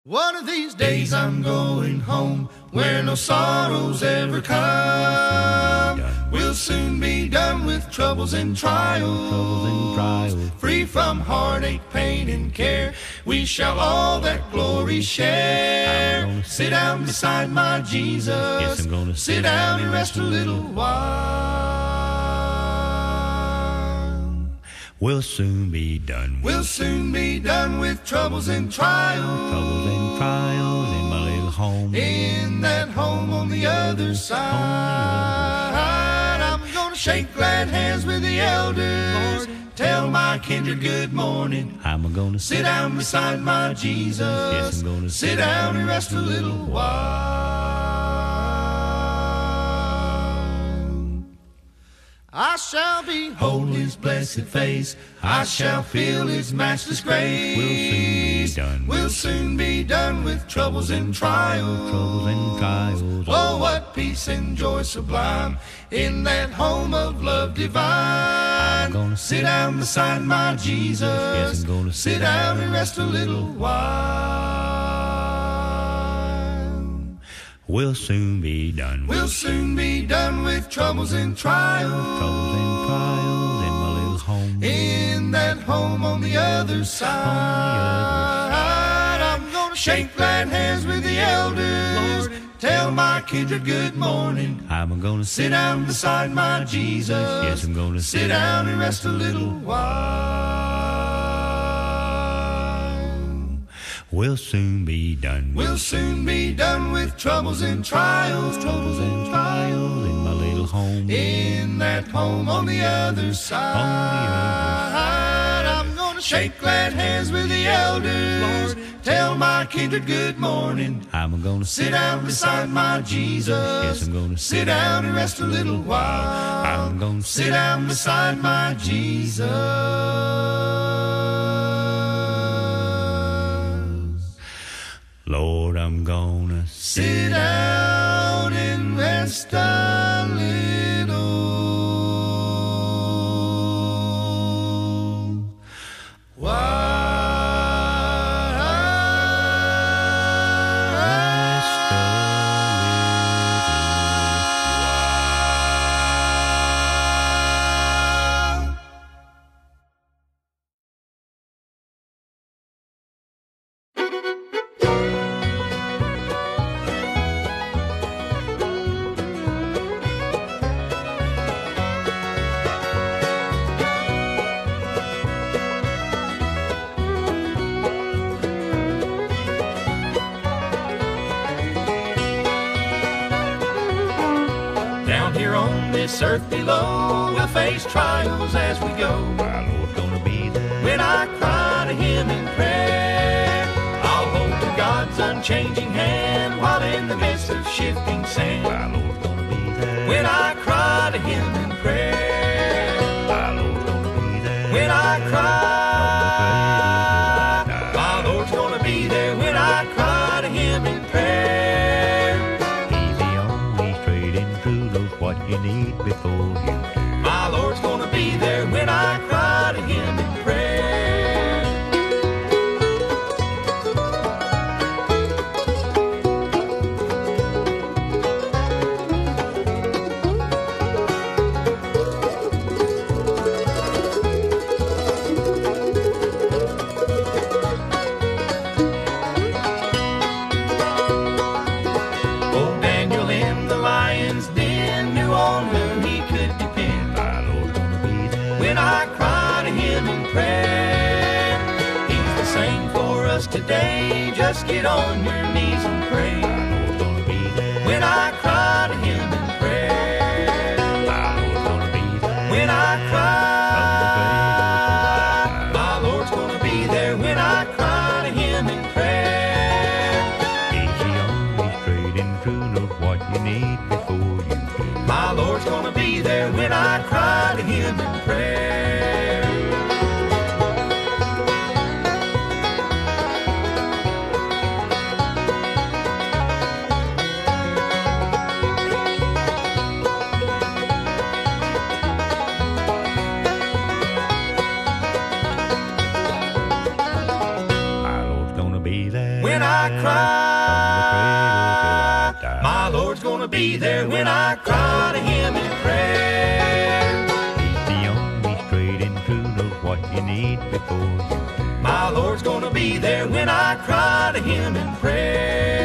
One of these days I'm going home where no sorrows ever come. We'll soon be done with troubles and trials, free from heartache, pain, and care. We shall all that glory share. Sit down beside my Jesus. Yes, I'm gonna sit down and rest a little while. We'll soon be done. We'll soon be done with troubles and trials. Troubles and trials in my little home. In that home on the other side, I'm gonna shake glad hands with the elders. Lord, tell my kindred good morning. I'm gonna sit down beside my Jesus. Yes, I'm gonna sit down and rest a little while. I shall behold His blessed face. I shall feel His matchless grace. We'll soon be done. We'll soon be done with troubles and trials. Troubles and trials. Oh, what peace and joy sublime in that home of love divine. I'm gonna sit down beside my Jesus. Yes, I'm gonna sit down and rest a little while. We'll soon be done. We'll soon be done with troubles and trials. Troubles and trials in my little home. In that home on the other side, I'm gonna shake glad hands with the elders. Lord, tell my kindred good morning. I'm gonna sit down beside my Jesus. Yes, I'm gonna sit down and rest a little while. We'll soon be done. We'll soon be done with troubles and trials. Troubles and trials in my little home. In that home on the other side, I'm gonna shake glad hands with the elders. Lord, tell my kindred good morning. I'm gonna sit down beside my Jesus. Yes, I'm gonna sit down and rest a little while. I'm gonna sit down beside my Jesus. Lord, I'm gonna sit down and rest a little while. This earth below, we'll face trials as we go. My Lord's gonna be there when I cry to Him in prayer. I'll hold to God's unchanging hand while in the midst of shifting sand. My Lord's gonna be there when I cry to Him in prayer. My Lord's gonna be there when I cry. My Lord's gonna be there when I cry to Him in prayer. He's the only straight and true, knows what you need before you do. My Lord's gonna be there when I cry to Him in prayer. Today, just get on your knees and pray. My Lord's gonna be there when I cry to Him in prayer. My Lord's gonna be there when I cry. My Lord's gonna be there when I cry to Him in prayer. He's the only straight and true, knows what you need before you do. My Lord's gonna be there when I cry to Him in prayer. when I cry. From the cradle till I die. My Lord's gonna be there when I cry to Him in prayer. He's the only straight and true, knows what you need before you. My Lord's gonna be there when I cry to Him in prayer.